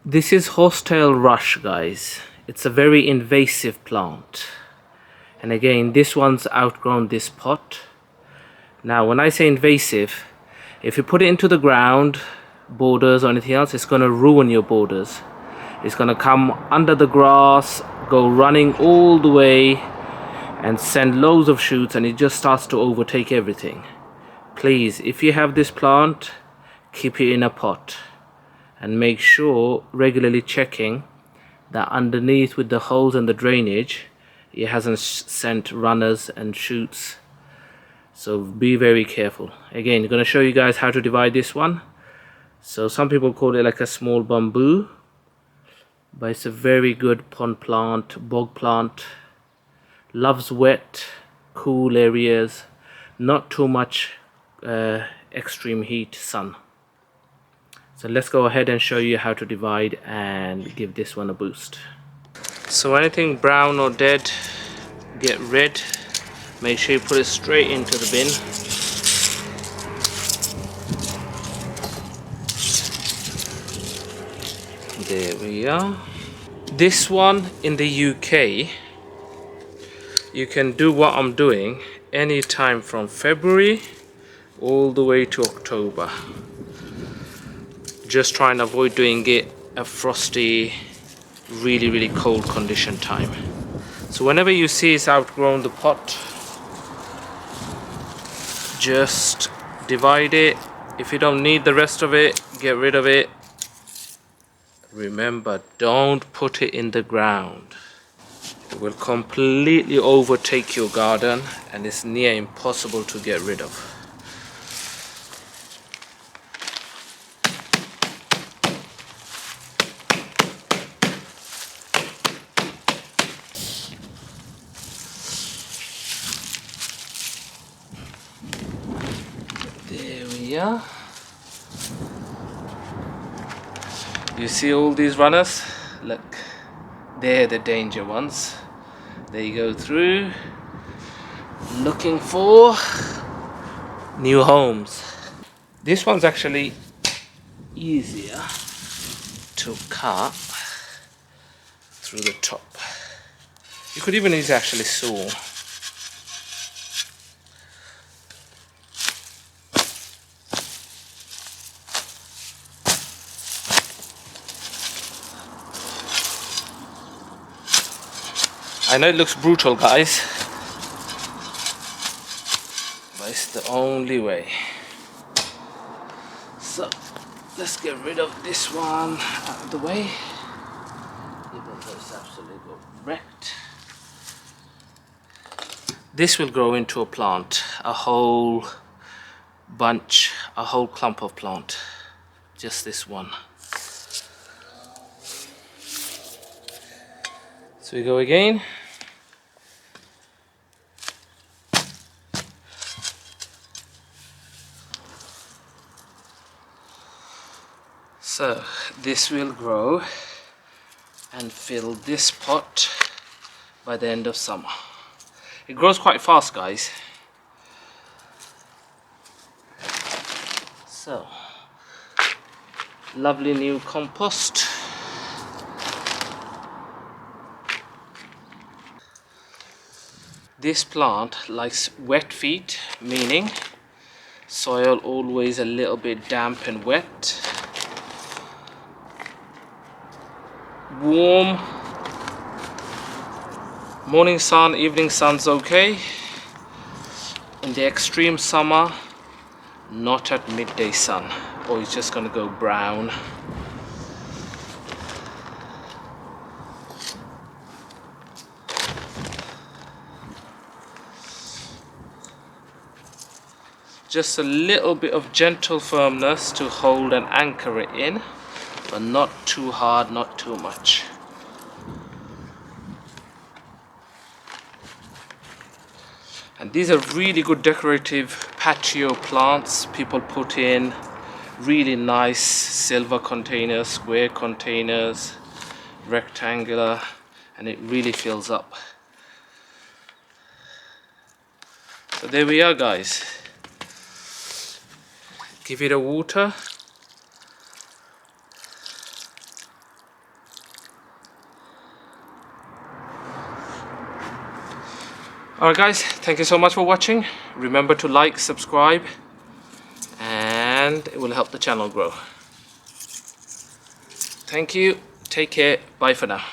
This is Horsetail rush, guys. It's a very invasive plant. And again, this one's outgrown this pot. Now, when I say invasive, if you put it into the ground, borders or anything else, it's going to ruin your borders. It's going to come under the grass, go running all the way, and send loads of shoots, and it just starts to overtake everything. Please, if you have this plant, keep it in a pot. And make sure regularly checking that underneath with the holes and the drainage it hasn't sent runners and shoots, so be very careful. Again, I'm going to show you guys how to divide this one. So some people call it like a small bamboo, but it's a very good pond plant, bog plant, loves wet, cool areas, not too much extreme heat, sun. So let's go ahead and show you how to divide and give this one a boost. So anything brown or dead, get rid. Make sure you put it straight into the bin. There we are. This one in the UK, you can do what I'm doing anytime from February all the way to October. Just try and avoid doing it a frosty, really cold condition time. So whenever you see it's outgrown the pot, just divide it. If you don't need the rest of it, get rid of it. Remember, don't put it in the ground. It will completely overtake your garden and it's near impossible to get rid of. There we are. You see all these runners? Look, they're the danger ones. They go through looking for new homes. This one's actually easier to cut through the top. You could even use actually saw. I know it looks brutal, guys, but it's the only way. So let's get rid of this one out of the way, even though it's absolutely wrecked. This will grow into a plant, a whole bunch, a whole clump of plant. Just this one. So we go again. So this will grow and fill this pot by the end of summer. It grows quite fast, guys. So, lovely new compost. This plant likes wet feet, meaning soil always a little bit damp and wet. Warm morning sun, evening sun's okay. In the extreme summer, not at midday sun, or it's just gonna go brown. Just a little bit of gentle firmness to hold and anchor it in, but not too hard, not too much. And these are really good decorative patio plants. People put in really nice silver containers, square containers, rectangular, and it really fills up. So there we are, guys. Give it a water. Alright guys, thank you so much for watching. Remember to like, subscribe, and it will help the channel grow. Thank you, take care, bye for now.